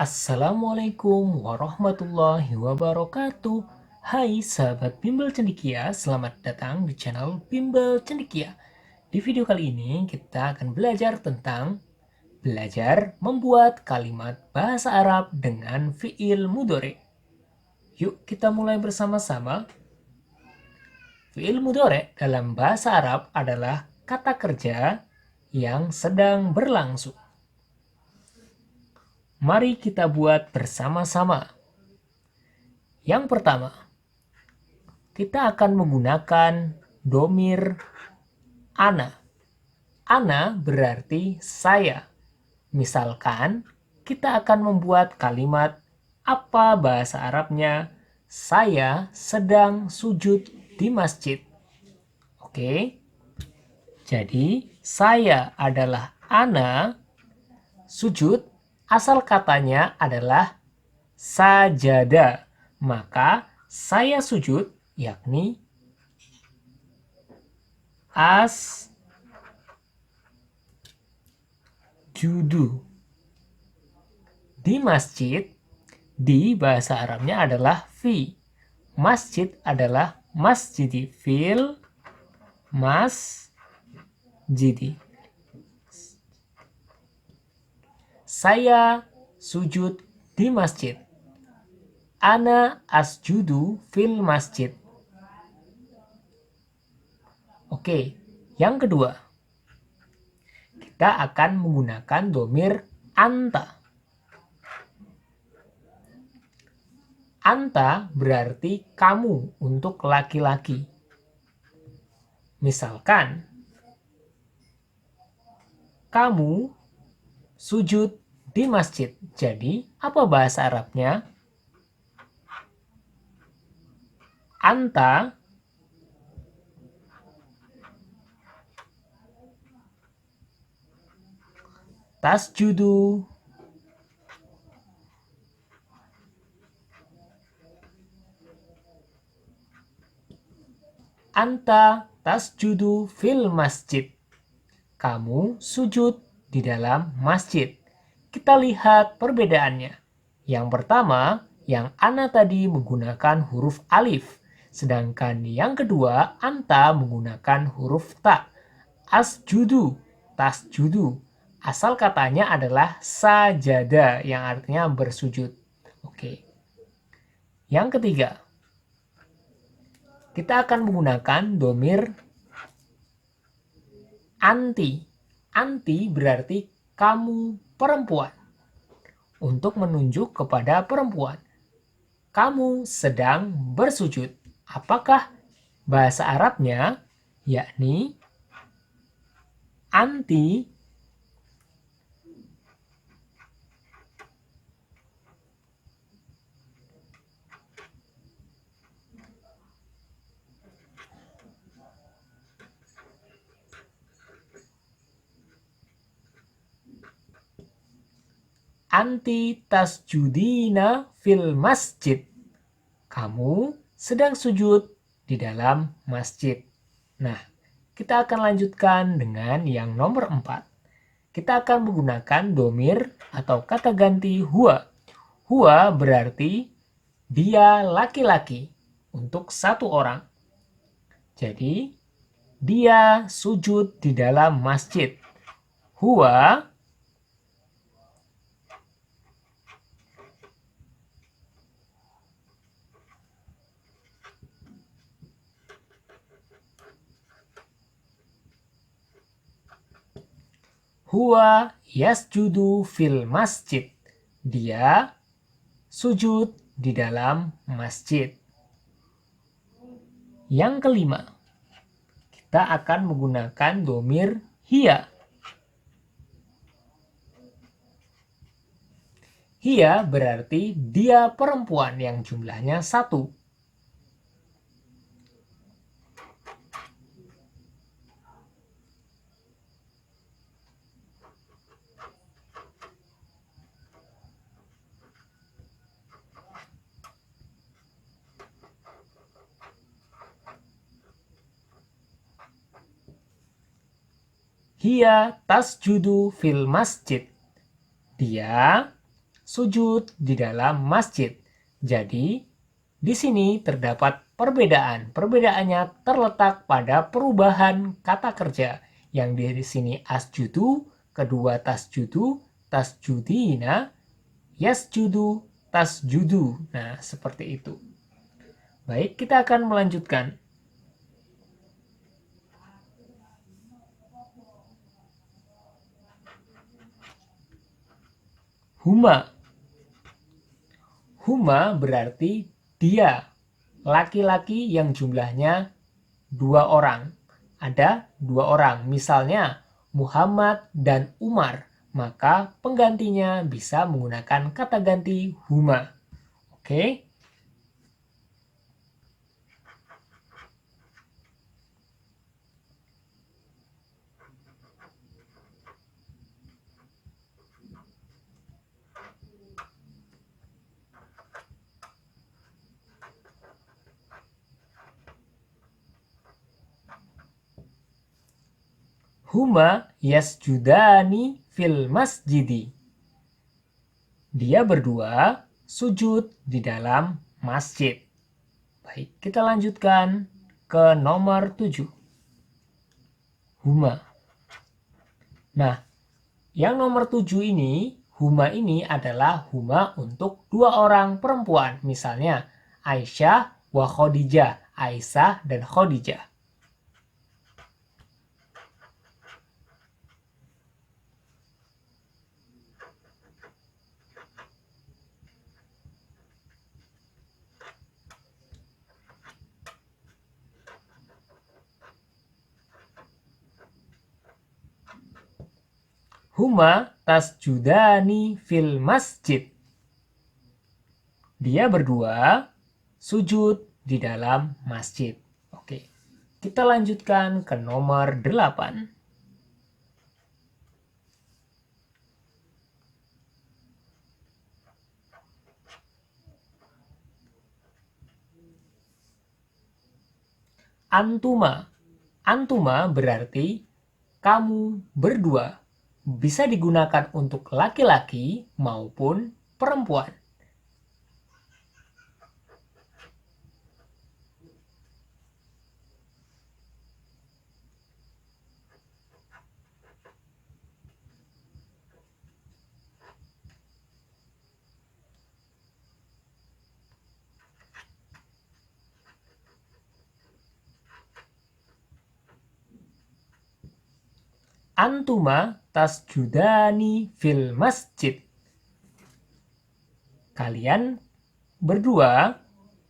Assalamualaikum warahmatullahi wabarakatuh. Hai sahabat Bimbel Cendekia, selamat datang di channel Bimbel Cendekia. Di video kali ini kita akan belajar membuat kalimat bahasa Arab dengan fiil mudhari. Yuk kita mulai bersama-sama. Fiil mudhari dalam bahasa Arab adalah kata kerja yang sedang berlangsung. Mari kita buat bersama-sama. Yang pertama, kita akan menggunakan domir ana. Ana berarti saya. Misalkan, kita akan membuat kalimat apa bahasa Arabnya? Saya sedang sujud di masjid. Oke, jadi saya adalah ana, sujud asal katanya adalah sajada. Maka saya sujud yakni judu. Di masjid, di bahasa Arabnya adalah fi. Masjid adalah masjidi. Fil masjidi. Saya sujud di masjid. Ana asjudu fil masjid. Oke, yang kedua. Kita akan menggunakan domir anta. Anta berarti kamu untuk laki-laki. Misalkan, kamu sujud di masjid. Jadi, apa bahasa Arabnya? Anta tasjudu anta tasjudu fil masjid. Kamu sujud di dalam masjid. Kita lihat perbedaannya. Yang pertama, yang ana tadi menggunakan huruf alif. Sedangkan yang kedua, anta menggunakan huruf ta. Asjudu, tasjudu. Asal katanya adalah sajada yang artinya bersujud. Oke. Yang ketiga, kita akan menggunakan domir anti. Anti berarti kamu perempuan. Untuk menunjuk kepada perempuan. Kamu sedang bersujud. Apakah bahasa Arabnya? Yakni anti tasjudina fil masjid. Kamu sedang sujud di dalam masjid. Nah, kita akan lanjutkan dengan yang nomor 4. Kita akan menggunakan domir atau kata ganti huwa. Huwa berarti dia laki-laki untuk satu orang. Jadi, dia sujud di dalam masjid. Huwa huwa yasjudu fil masjid. Dia sujud di dalam masjid. Yang kelima, kita akan menggunakan domir hiya. Hiya berarti dia perempuan yang jumlahnya 1. Hiya tasjudu fil masjid. Dia sujud di dalam masjid. Jadi, di sini terdapat perbedaan. Perbedaannya terletak pada perubahan kata kerja. Yang di sini asjudu, kedua tasjudu, tasjudina, yasjudu, tasjudu. Nah, seperti itu. Baik, kita akan melanjutkan. Huma. Huma berarti dia, laki-laki yang jumlahnya 2 orang. Ada 2 orang, misalnya Muhammad dan Umar, maka penggantinya bisa menggunakan kata ganti huma. Oke? Huma yasjudani fil masjidi. Dia berdua sujud di dalam masjid. Baik, kita lanjutkan ke nomor 7. Huma. Nah, yang nomor 7 ini, huma ini adalah huma untuk 2 orang perempuan. Misalnya, Aisyah wa Khadijah. Aisyah dan Khadijah. Huma tasjudani fil masjid. Dia berdua sujud di dalam masjid. Oke, kita lanjutkan ke nomor 8. Antuma. Antuma berarti kamu berdua. Bisa digunakan untuk laki-laki maupun perempuan. Antuma tasjudani fil masjid. Kalian berdua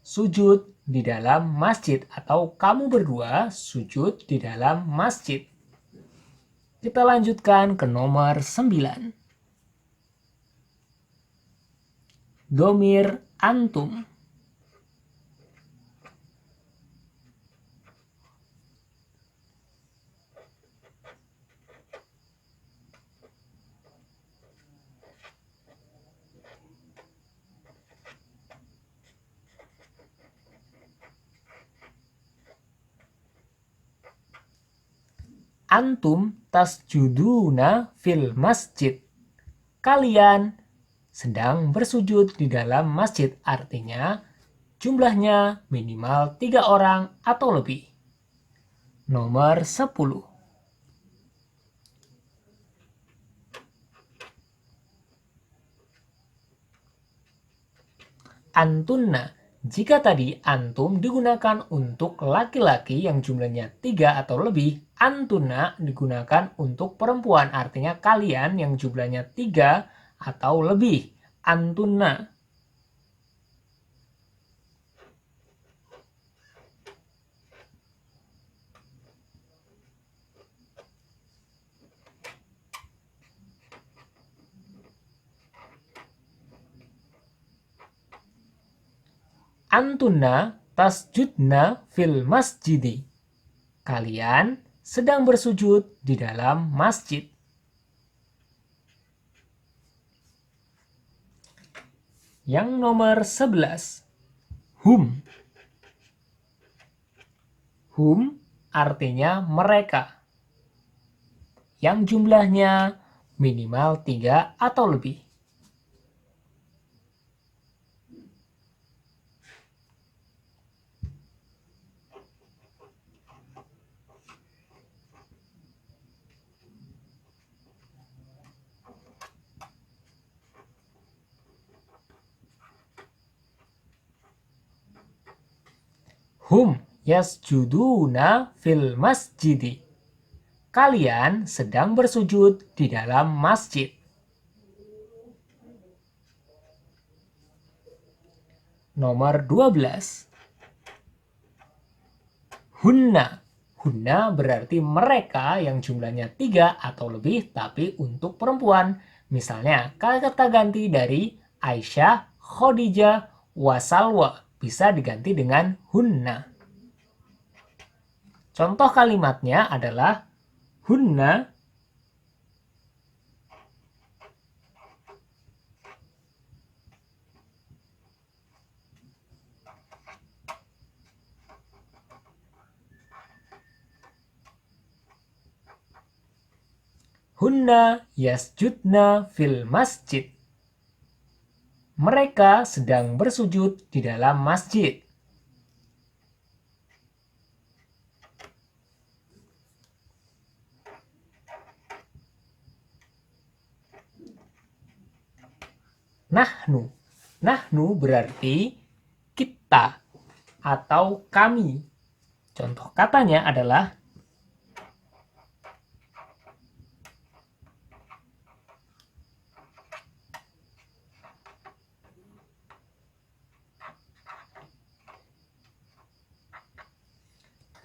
sujud di dalam masjid atau kamu berdua sujud di dalam masjid. Kita lanjutkan ke nomor 9. Domir antum. Antum tasjuduna fil masjid. Kalian sedang bersujud di dalam masjid, artinya jumlahnya minimal 3 orang atau lebih. Nomor 10. Antunna. Jika tadi antum digunakan untuk laki-laki yang jumlahnya 3 atau lebih, antuna digunakan untuk perempuan, artinya kalian yang jumlahnya 3 atau lebih. Antunna. Antunna tasjudna fil masjidi. Kalian sedang bersujud di dalam masjid. Yang nomor 11. Hum. Hum artinya mereka. Yang jumlahnya minimal 3 atau lebih. Hum yasjuduna fil masjidi. Kalian sedang bersujud di dalam masjid. Nomor 12. Hunna. Hunna berarti mereka yang jumlahnya 3 atau lebih tapi untuk perempuan. Misalnya kata ganti dari Aisyah, Khadijah, Wasalwa bisa diganti dengan hunna. Contoh kalimatnya adalah hunna hunna yasjudna fil masjid. Mereka sedang bersujud di dalam masjid. Nahnu. Nahnu berarti kita atau kami. Contoh katanya adalah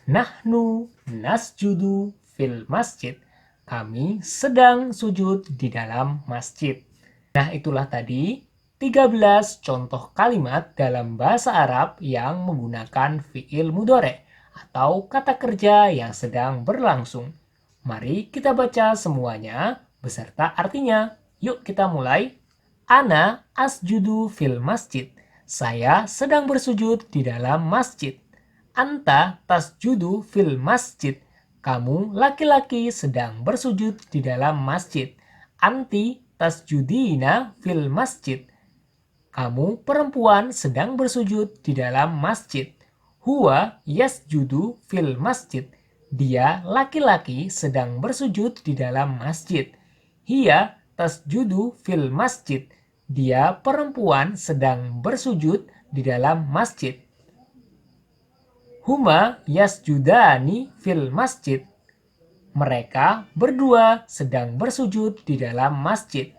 Nahnu nasjudu fil masjid. Kami sedang sujud di dalam masjid. Nah, itulah tadi 13 contoh kalimat dalam bahasa Arab yang menggunakan fi'il mudhari atau kata kerja yang sedang berlangsung. Mari kita baca semuanya beserta artinya. Yuk kita mulai. Ana asjudu fil masjid. Saya sedang bersujud di dalam masjid. Anta tasjudu fil masjid. Kamu laki-laki sedang bersujud di dalam masjid. Anti tasjudina fil masjid. Kamu perempuan sedang bersujud di dalam masjid. Huwa yasjudu fil masjid. Dia laki-laki sedang bersujud di dalam masjid. Hiya tasjudu fil masjid. Dia perempuan sedang bersujud di dalam masjid. Huma yasjudani fil masjid. Mereka berdua sedang bersujud di dalam masjid.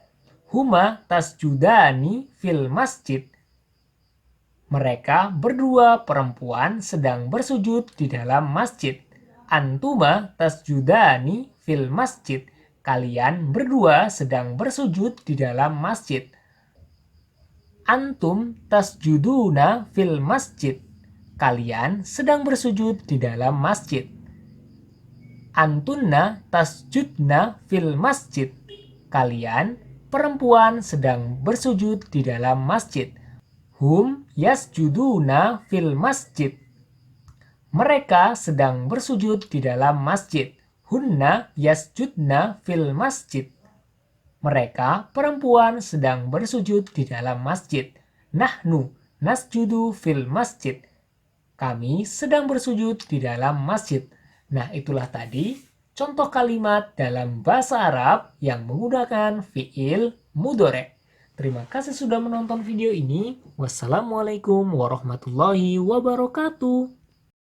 Huma tasjudani fil masjid. Mereka berdua perempuan sedang bersujud di dalam masjid. Antuma tasjudani fil masjid. Kalian berdua sedang bersujud di dalam masjid. Antum tasjuduna fil masjid. Kalian sedang bersujud di dalam masjid. Antunna tasjudna fil masjid. Kalian perempuan sedang bersujud di dalam masjid. Hum yasjuduna fil masjid. Mereka sedang bersujud di dalam masjid. Hunna yasjudna fil masjid. Mereka perempuan sedang bersujud di dalam masjid. Nahnu nasjudu fil masjid. Kami sedang bersujud di dalam masjid. Nah, itulah tadi contoh kalimat dalam bahasa Arab yang menggunakan fi'il mudhari. Terima kasih sudah menonton video ini. Wassalamualaikum warahmatullahi wabarakatuh.